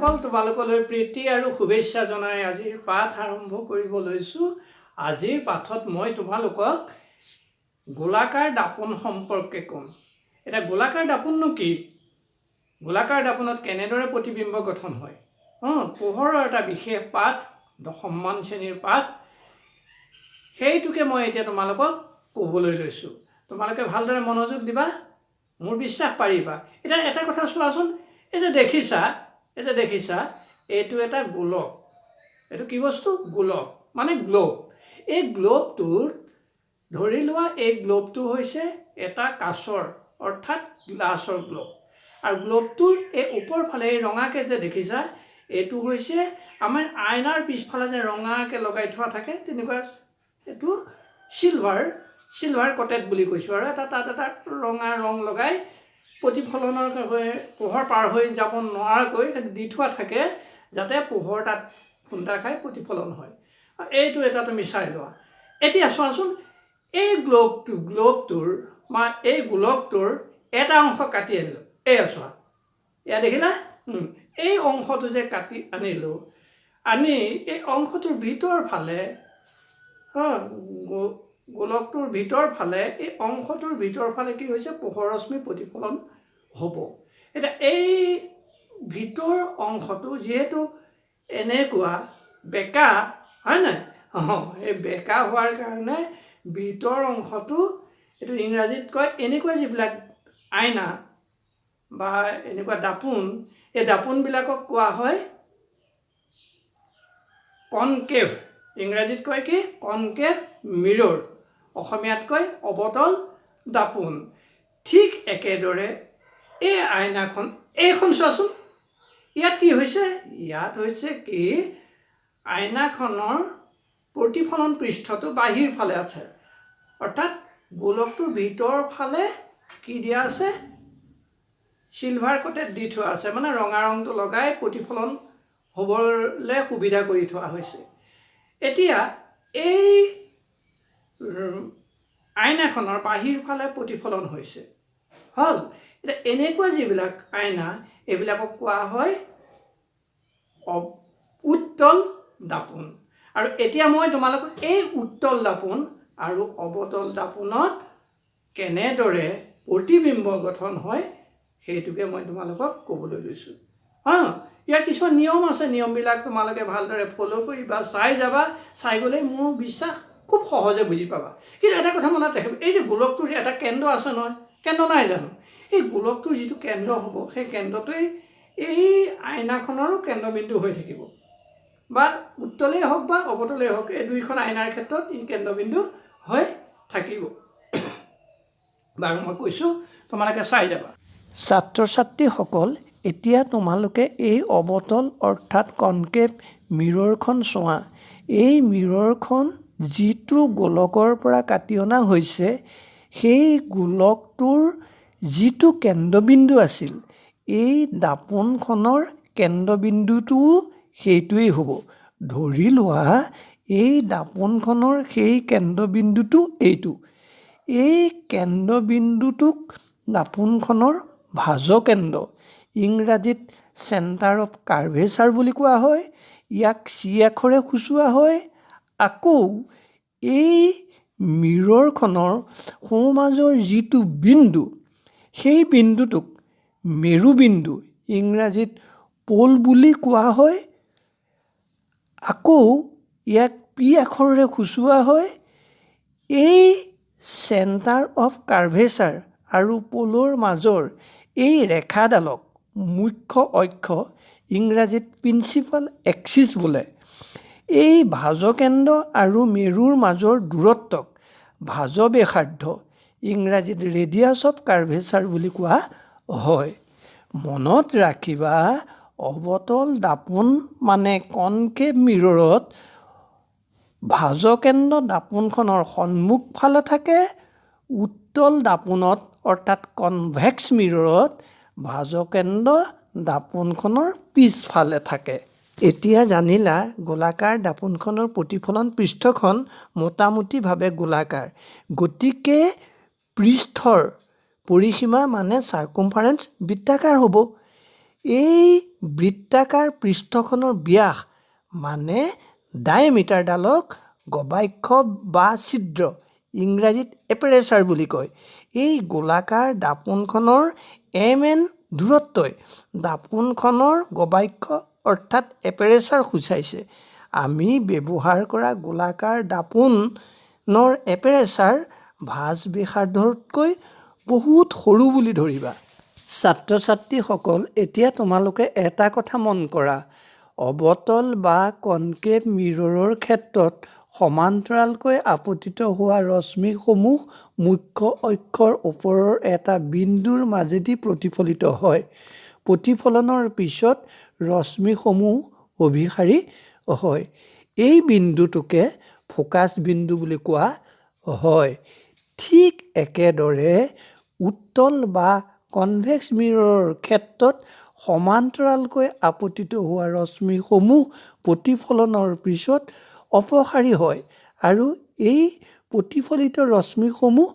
সকল তোমালোকলৈ প্ৰীতি আৰু শুভেচ্ছা জনাই আজিৰ পাঠ আৰম্ভ কৰিব লৈছোঁ। আজিৰ পাঠত মই তোমালোকক গোলাকাৰ দাপোন সম্পৰ্কে ক'ম। এটা গোলাকাৰ দাপোননো কি? গোলাকাৰ দাপোনত কেনেদৰে প্ৰতিবিম্ব গঠন হয়? পোহৰৰ এটা বিশেষ পাঠ, দশমমান শ্ৰেণীৰ পাঠ, সেইটোকে মই এতিয়া তোমালোকক ক'বলৈ লৈছোঁ। তোমালোকে ভালদৰে মনোযোগ দিবা, মোৰ বিশ্বাস পাৰিবা। এতিয়া এটা কথা চোৱাচোন, এই যে দেখিছা এইটো এটা গোলক। এইটো কি বস্তু? গোলক মানে গ্লোব। এই গ্লোবটোৰ ধৰি লোৱা এই গ্লোবটো হৈছে এটা কাঁচৰ অৰ্থাৎ গ্লাছৰ গ্লোব। আৰু গ্লোবটোৰ এই ওপৰ ফালে এই ৰঙাকৈ যে দেখিছা, এইটো হৈছে আমাৰ আইনাৰ পিছফালে যে ৰঙাকৈ লগাই থোৱা থাকে, তেনেকুৱা এইটো চিলভাৰ কটেড বুলি কৈছোঁ। আৰু তাত এটা ৰঙা ৰং লগাই প্ৰতিফলনৰ পোহৰ পাৰ হৈ যাব নোৱাৰাকৈ দি থোৱা থাকে, যাতে পোহৰ তাত খুন্দা খাই প্ৰতিফলন হয়। এইটো এটা তুমি চাই লোৱা। এতিয়া চোৱাচোন, এই গ্লোবটোৰ বা এই গোলকটোৰ এটা অংশ কাটি আনিলোঁ। এয়া চোৱা, এয়া দেখিলা? এই অংশটো যে কাটি আনিলোঁ, আনি এই অংশটোৰ ভিতৰ ফালে গোলকটোৰ ভিতৰ ফালে এই অংশটোৰ ভিতৰ ফালে কি হৈছে? পোহৰ ৰশ্মি প্ৰতিফলন হ'ব। এতিয়া এই ভিতৰ অংশটো যিহেতু এনেকুৱা বেকা, হয় নাই? এই বেকা হোৱাৰ কাৰণে ভিতৰ অংশটো, এইটো ইংৰাজীত কয়, এনেকুৱা যিবিলাক আইনা বা এনেকুৱা দাপোন, এই দাপোনবিলাকক কোৱা হয় কনকেভ। ইংৰাজীত কয় কি? Concave mirror. অসমীয়াত কয় অৱতল দাপোন। ঠিক একেদৰে এই আইনাখন, এইখন চোৱাচোন, ইয়াত কি হৈছে? ইয়াত হৈছে কি? আইনাখনৰ প্ৰতিফলন পৃষ্ঠটো বাহিৰ ফালে আছে, অৰ্থাৎ গোলকটোৰ ভিতৰ ফালে কি দিয়া আছে? চিলভাৰ কটেড দি থোৱা আছে, মানে ৰঙা ৰংটো লগাই প্ৰতিফলন হ'বলৈ সুবিধা কৰি থোৱা হৈছে। এতিয়া এই আইনাখনৰ বাহিৰ ফালে প্ৰতিফলন হৈছে হ'ল। এতিয়া এনেকুৱা যিবিলাক আইনা, এইবিলাকক কোৱা হয় উত্তল দাপোন। আৰু এতিয়া মই তোমালোকক এই উত্তল দাপোন আৰু অৱতল দাপোনত কেনেদৰে প্ৰতিবিম্ব গঠন হয় সেইটোকে মই তোমালোকক ক'বলৈ লৈছোঁ। ইয়াৰ কিছুমান নিয়ম আছে, নিয়মবিলাক তোমালোকে ভালদৰে ফ'ল' কৰিবা, চাই যাবা। চাই গ'লে মোৰ বিশ্বাস খুব সহজে বুজি পাবা। কিন্তু এটা কথা মনত ৰাখিবা, এই যে গোলকটোৰ এটা কেন্দ্ৰ আছে নহয়, কেন্দ্ৰ নাই জানো? এই গোলকটোৰ যিটো কেন্দ্ৰ হ'ব, সেই কেন্দ্ৰটোৱেই এই আইনাখনৰো কেন্দ্ৰবিন্দু হৈ থাকিব। বা উত্তলেই হওক বা অৱতলেই হওক, এই দুইখন আইনাৰ ক্ষেত্ৰত ই কেন্দ্ৰবিন্দু হৈ থাকিব। বাৰু মই কৈছোঁ, তোমালোকে চাই যাবা। ছাত্ৰ ছাত্ৰীসকল, এতিয়া তোমালোকে এই অৱতল অৰ্থাৎ কনকেভ মিৰৰখন চোৱা। এই মিৰৰখন যিটো গোলকৰ পৰা কাটি অনা হৈছে, সেই গোলকটোৰ যিটো কেন্দ্ৰবিন্দু আছিল, এই দাপোনখনৰ কেন্দ্ৰবিন্দুটোও সেইটোৱেই হ'ব। ধৰি লোৱা এই দাপোনখনৰ সেই কেন্দ্ৰবিন্দুটো এইটো। এই কেন্দ্ৰবিন্দুটোক দাপোনখনৰ ভাজকেন্দ্ৰ, ইংৰাজীত চেণ্টাৰ অফ কাৰ্ভেচাৰ বুলি কোৱা হয়। ইয়াক চি আখৰে সূচোৱা হয়। আকৌ এই মিৰৰখনৰ সোঁমাজৰ যিটো বিন্দু, সেই বিন্দুটোক মেৰুবিন্দু, ইংৰাজীত প'ল বুলি কোৱা হয়। আকৌ ইয়াক পি আখৰেৰে সূচোৱা হয়। এই চেণ্টাৰ অফ কাৰ্ভেচাৰ আৰু প'লৰ মাজৰ এই ৰেখাডালক মুখ্য অক্ষ, ইংৰাজীত প্ৰিন্সিপাল এক্সিছ বোলে। এই ভাজকেন্দ্ৰ আৰু মেৰুৰ মাজৰ দূৰত্বক ভাজব্যাসাৰ্ধ, ইংৰাজীত ৰেডিয়াছ অফ কাৰ্ভেচাৰ বুলি কোৱা হয়। মনত ৰাখিবা, অৱতল দাপোন মানে কনকেভ মিৰৰত ভাজকেন্দ্ৰ দাপোনখনৰ সন্মুখ ফালে থাকে। উত্তল দাপোনত অৰ্থাৎ কনভেক্স মিৰৰত ভাজকেন্দ্ৰ দাপোনখনৰ পিছফালে থাকে। এতিয়া জানিলা গোলাকাৰ দাপোনখনৰ প্ৰতিফলন পৃষ্ঠখন মোটামুটিভাৱে গোলাকাৰ, গতিকে পৃষ্ঠৰ পৰিসীমা মানে চাৰ্কুমফাৰেঞ্চ বৃত্তাকাৰ হ'ব। এই বৃত্তাকাৰ পৃষ্ঠখনৰ ব্যাস মানে ডায়েমিটাৰডালক গবাক্ষ বা ছিদ্ৰ ইংৰাজীত এপাৰেচাৰ বুলি কয়। এই গোলাকাৰ দাপোনখনৰ MN দূৰত্বই দাপোনখনৰ গবাক্ষ অৰ্থাৎ এপাৰেচাৰ সূচাইছে। আমি ব্যৱহাৰ কৰা গোলাকাৰ দাপোনৰ এপাৰেচাৰ ভাঁজ ব্যাসাৰ্ধতকৈ বহুত সৰু বুলি ধৰিবা। ছাত্ৰ ছাত্ৰীসকল, এতিয়া তোমালোকে এটা কথা মন কৰা, অৱতল বা কনকেভ মিৰৰৰ ক্ষেত্ৰত সমান্তৰালকৈ আপতিত হোৱা ৰশ্মিসমূহ মুখ্য অক্ষৰ ওপৰৰ এটা বিন্দুৰ মাজেদি প্ৰতিফলিত হয়। প্ৰতিফলনৰ পিছত ৰশ্মিসমূহ অভিসাৰী হয়। এই বিন্দুটোকে ফোকাছ বিন্দু বুলি কোৱা হয়। ঠিক একেদৰে উত্তল বা কনভেক্স মিৰৰৰ ক্ষেত্ৰত সমান্তৰালকৈ আপতিত হোৱা ৰশ্মিসমূহ প্ৰতিফলনৰ পিছত অপসাৰী হয় আৰু এই প্ৰতিফলিত ৰশ্মিসমূহ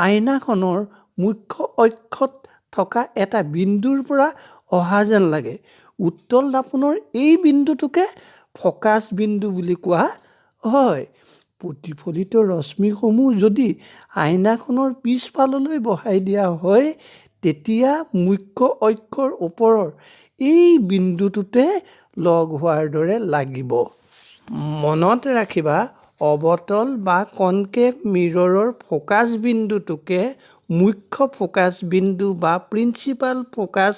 আইনাখনৰ মুখ্য অক্ষত থকা এটা বিন্দুৰ পৰা অহা যেন লাগে। উত্তল দাপোনৰ এই বিন্দুটোকে ফোকাছ বিন্দু বুলি কোৱা হয়। প্ৰতিফলিত ৰশ্মিসমূহ যদি আইনাখনৰ পিছফাললৈ বহাই দিয়া হয়, তেতিয়া মুখ্য অক্ষৰ ওপৰৰ এই বিন্দুটোতে লগ হোৱাৰ দৰে লাগিব। মনত ৰাখিবা, অৱতল বা কনকেভ মিৰৰৰ ফোকাছ বিন্দুটোকে মুখ্য ফোকাছ বিন্দু বা প্ৰিন্সিপাল ফোকাছ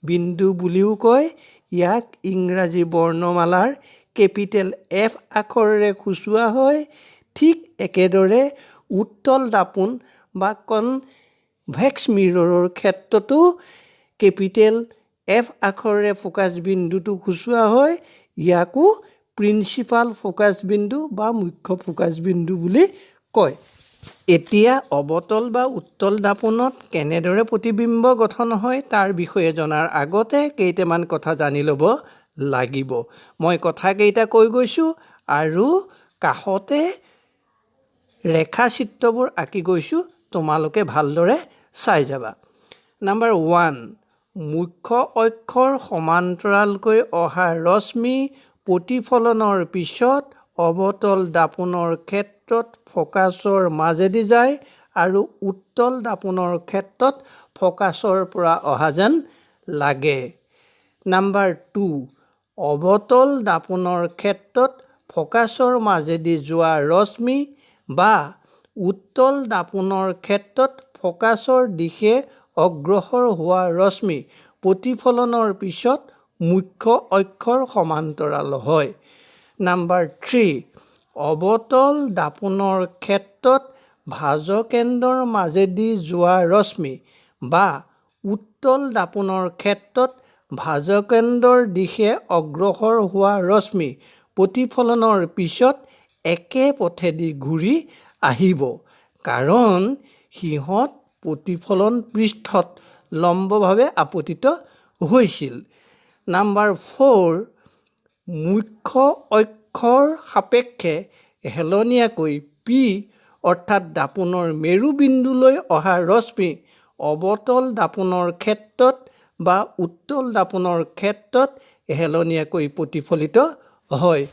বিন্দু বুলিও কয়। ইয়াক ইংৰাজী বৰ্ণমালাৰ কেপিটেল F আখৰেৰে সূচোৱা হয়। ঠিক একেদৰে উত্তল দাপোন বা কনভেক্স মিৰৰৰ ক্ষেত্ৰতো কেপিটেল F আখৰেৰে ফোকাছ বিন্দুটো সূচোৱা হয়। ইয়াকো প্ৰিন্সিপাল ফোকাছ বিন্দু বা মুখ্য ফোকাছ বিন্দু বুলি কয়। এতিয়া অৱতল বা উত্তল দাপোনত কেনেদৰে প্ৰতিবিম্ব গঠন হয় তাৰ বিষয়ে জনাৰ আগতে কেইটামান কথা জানি ল'ব লাগিব। মই কথাকেইটা কৈ গৈছোঁ আৰু কাষতে ৰেখাচিত্ৰবোৰ আঁকি গৈছোঁ, তোমালোকে ভালদৰে চাই যাবা। নাম্বাৰ 1, মুখ্য অক্ষৰ সমান্তৰালকৈ অহা ৰশ্মি প্ৰতিফলনৰ পিছত অৱতল দাপোনৰ ক্ষেত্ৰত ফোকাছৰ মাজেদি যায় আৰু উত্তল দাপোনৰ ক্ষেত্ৰত ফোকাছৰ পৰা অহা যেন লাগে। নাম্বাৰ 2, অৱতল দাপোনৰ ক্ষেত্ৰত ফোকাছৰ মাজেদি যোৱা ৰশ্মি বা উত্তল দাপোনৰ ক্ষেত্ৰত ফোকাছৰ দিশে অগ্ৰসৰ হোৱা ৰশ্মি প্ৰতিফলনৰ পিছত মুখ্য অক্ষৰ সমান্তৰাল হয়। নাম্বাৰ 3, অৱতল দাপোনৰ ক্ষেত্ৰত ভাজকেন্দ্ৰৰ মাজেদি যোৱা ৰশ্মি বা উত্তল দাপোনৰ ক্ষেত্ৰত ভাজকেন্দ্ৰৰ দিশে অগ্ৰসৰ হোৱা ৰশ্মি প্ৰতিফলনৰ পিছত একে পথেদি ঘূৰি আহিব, কাৰণ সিহঁত প্ৰতিফলন পৃষ্ঠত লম্বভাৱে আপতিত হৈছিল। নাম্বাৰ 4, মুখ্য অক্ষৰ সাপেক্ষে হেলনীয়াকৈ P অৰ্থাৎ দাপোনৰ মেৰুবিন্দুলৈ অহা ৰশ্মি অৱতল দাপোনৰ ক্ষেত্ৰত বা উত্তল দাপোনৰ ক্ষেত্ৰত হেলনীয়াকৈ প্ৰতিফলিত হয়।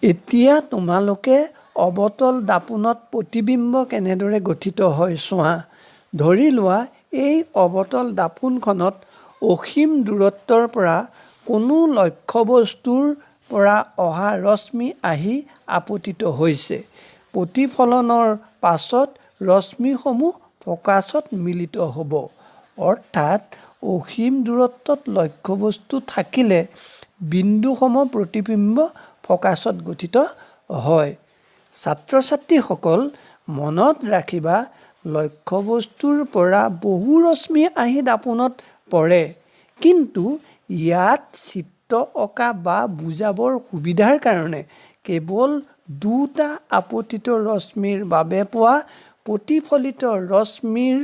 এতিয়া তোমালোকে অৱতল দাপোনত প্ৰতিবিম্ব কেনেদৰে গঠিত হয় চোৱা। ধৰি লোৱা এই অৱতল দাপোনখনত অসীম দূৰত্বৰ পৰা কোনো লক্ষ্যবস্তুৰ পৰা অহা ৰশ্মি আহি আপতিত হৈছে। প্ৰতিফলনৰ পাছত ৰশ্মিসমূহ ফোকাছত মিলিত হ'ব। অৰ্থাৎ অসীম দূৰত্বত লক্ষ্যবস্তু থাকিলে বিন্দুসম প্ৰতিবিম্ব ফোকাছত গঠিত হয়। ছাত্ৰ ছাত্ৰীসকল, মনত ৰাখিবা, লক্ষ্যবস্তুৰ পৰা বহু ৰশ্মি আহি দাপোনত পৰে, কিন্তু ইয়াত চিত্ৰ অঁকা বা বুজাবৰ সুবিধাৰ কাৰণে কেৱল দুটা আপতিত ৰশ্মিৰ বাবে পোৱা প্ৰতিফলিত ৰশ্মিৰ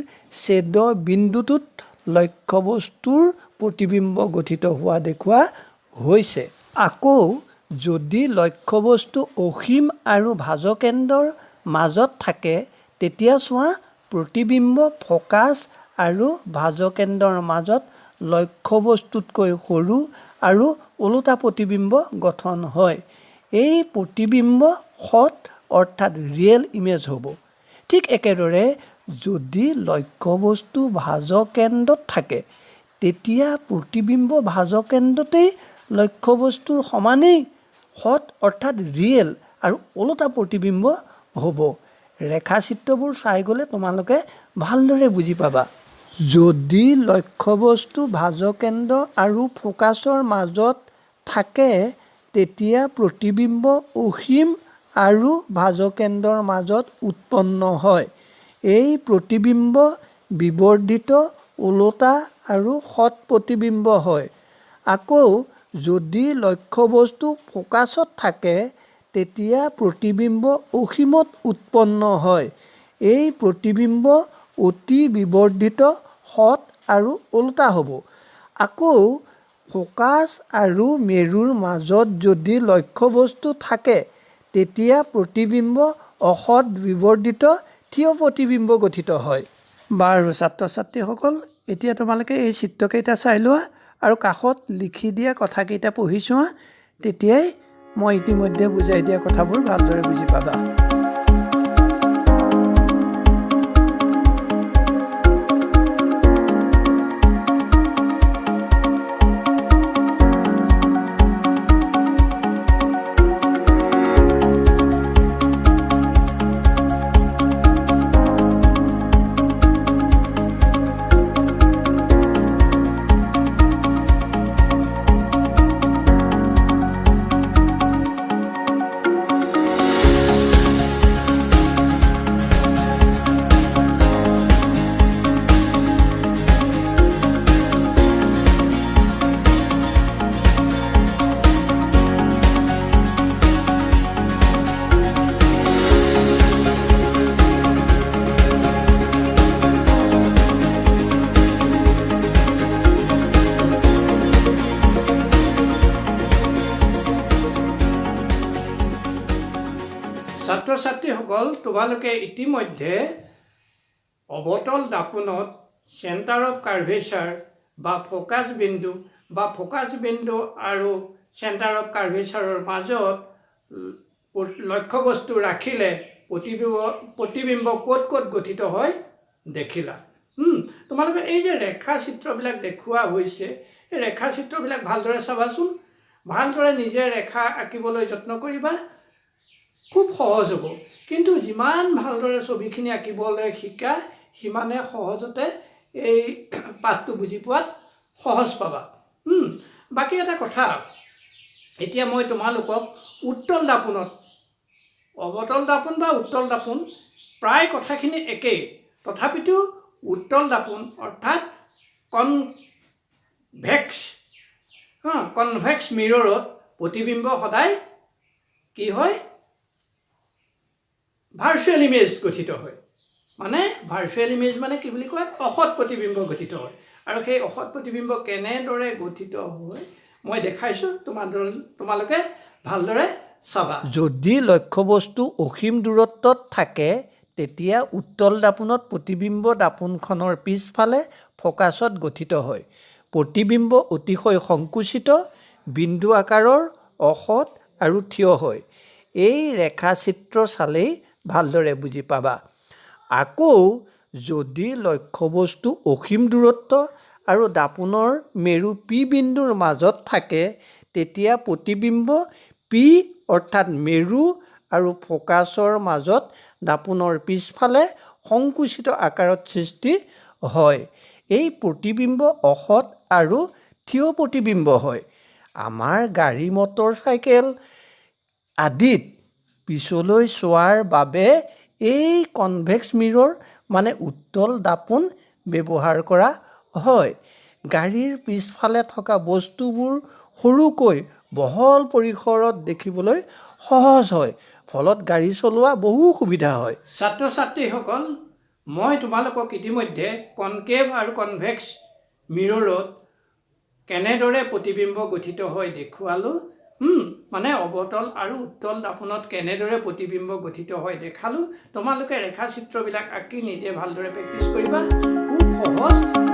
ছেদ বিন্দুটোত লক্ষ্যবস্তুৰ প্ৰতিবিম্ব গঠিত হোৱা দেখুওৱা হৈছে। আকৌ যদি লক্ষ্যবস্তু অসীম আৰু ভাজকেন্দ্ৰৰ মাজত থাকে, তেতিয়া চোৱা প্ৰতিবিম্ব ফোকাছ আৰু ভাজকেন্দ্ৰৰ মাজত লক্ষ্যবস্তুতকৈ সৰু আৰু ওলোটা প্ৰতিবিম্ব গঠন হয়। এই প্ৰতিবিম্ব সৎ অৰ্থাৎ ৰিয়েল ইমেজ হ'ব। ঠিক একেদৰে যদি লক্ষ্যবস্তু ভাজকেন্দ্ৰত থাকে তেতিয়া প্ৰতিবিম্ব ভাজকেন্দ্ৰতেই লক্ষ্যবস্তুৰ সমানেই সৎ অৰ্থাৎ ৰিয়েল আৰু ওলোটা প্ৰতিবিম্ব হ'ব। ৰেখাচিত্ৰবোৰ চাই গ'লে তোমালোকে ভালদৰে বুজি পাবা। যদি লক্ষ্যবস্তু ভাজকেন্দ্ৰ আৰু ফ'কাছৰ মাজত থাকে তেতিয়া প্ৰতিবিম্ব অসীম আৰু ভাজকেন্দ্ৰৰ মাজত উৎপন্ন হয়। এই প্ৰতিবিম্ব বিবৰ্ধিত, ওলোটা আৰু সৎ প্ৰতিবিম্ব হয়। আকৌ যদি লক্ষ্যবস্তু ফ'কাছত থাকে তেতিয়া প্ৰতিবিম্ব অসীমত উৎপন্ন হয়। এই প্ৰতিবিম্ব অতি বিবৰ্ধিত, সৎ আৰু ওলোটা হ'ব। আকৌ ফ'কাছ আৰু মেৰুৰ মাজত যদি লক্ষ্যবস্তু থাকে তেতিয়া প্ৰতিবিম্ব অসৎ বিবৰ্ধিত, থিয় প্ৰতিবিম্ব গঠিত হয়। বাৰু ছাত্ৰ ছাত্ৰীসকল, এতিয়া তোমালোকে এই চিত্ৰকেইটা চাই লোৱা আৰু কাষত লিখি দিয়া কথাকেইটা পঢ়ি চোৱা, তেতিয়াই মই ইতিমধ্যে বুজাই দিয়া কথাবোৰ ভালদৰে বুজি পাবা। ছাত্ৰ ছাত্ৰীসকল, তোমালোকে ইতিমধ্যে অৱতল দাপোনত চেণ্টাৰ অফ কাৰ্ভেচাৰ বা ফ'কাছ বিন্দু আৰু চেণ্টাৰ অফ কাৰ্ভেচাৰৰ মাজত লক্ষ্যবস্তু ৰাখিলে প্ৰতিবিম্ব ক'ত ক'ত গঠিত হয় দেখিলা। তোমালোকে এই যে ৰেখা চিত্ৰবিলাক দেখুওৱা হৈছে, এই ৰেখা চিত্ৰবিলাক ভালদৰে চাবাচোন। ভালদৰে নিজে ৰেখা আঁকিবলৈ যত্ন কৰিবা, খুব সহজ হ'ব। কিন্তু যিমান ভালদৰে ছবিখিনি আঁকিবলৈ শিকা সিমানে সহজতে এই পাঠটো বুজি পোৱাত সহজ পাবা। বাকী এটা কথা, এতিয়া মই তোমালোকক উত্তল দাপোনত, অৱতল দাপোন বা উত্তল দাপোন প্ৰায় কথাখিনি একেই, তথাপিতো উত্তল দাপোন অৰ্থাৎ কনভেক্স মিৰৰত প্ৰতিবিম্ব সদায় কি হয়, ভাৰ্চুৱেল ইমেজ গঠিত হয়। মানে ভাৰ্চুৱেল ইমেজ মানে কি বুলি কয়, অসৎ প্ৰতিবিম্ব গঠিত হয়। আৰু সেই অসৎ প্ৰতিবিম্ব কেনেদৰে গঠিত হয় মই দেখাইছোঁ, তোমালোকে ভালদৰে চাবা। যদি লক্ষ্যবস্তু অসীম দূৰত্বত থাকে তেতিয়া উত্তল দাপোনত প্ৰতিবিম্ব দাপোনখনৰ পিছফালে ফ'কাছত গঠিত হয়। প্ৰতিবিম্ব অতিশয় সংকুচিত, বিন্দু আকাৰৰ, অসৎ আৰু থিয় হয়। এই ৰেখাচিত্ৰ চালেই ভালদৰে বুজি পাবা। আকৌ যদি লক্ষ্যবস্তু অসীম দূৰত্ব আৰু দাপোনৰ মেৰু পি বিন্দুৰ মাজত থাকে তেতিয়া প্ৰতিবিম্ব পি অৰ্থাৎ মেৰু আৰু ফ'কাছৰ মাজত দাপোনৰ পিছফালে সংকুচিত আকাৰত সৃষ্টি হয়। এই প্ৰতিবিম্ব অসৎ আৰু থিয় প্ৰতিবিম্ব হয়। আমাৰ গাড়ী, মটৰ চাইকেল আদিত পিছলৈ চোৱাৰ বাবে এই কনভেক্স মিৰৰ মানে উত্তল দাপোন ব্যৱহাৰ কৰা হয়। গাড়ীৰ পিছফালে থকা বস্তুবোৰ সৰুকৈ বহল পৰিসৰত দেখিবলৈ সহজ হয়, ফলত গাড়ী চলোৱা বহু সুবিধা হয়। ছাত্ৰ ছাত্ৰীসকল, মই তোমালোকক ইতিমধ্যে কনকেভ আৰু কনভেক্স মিৰৰত কেনেদৰে প্ৰতিবিম্ব গঠিত হয় দেখুৱালোঁ। মানে অৱতল আৰু উত্তল দাপোনত কেনেদৰে প্ৰতিবিম্ব গঠিত হয় দেখালোঁ। তোমালোকে ৰেখাচিত্ৰবিলাক আঁকি নিজে ভালদৰে প্ৰেক্টিছ কৰিবা, খুব সহজ।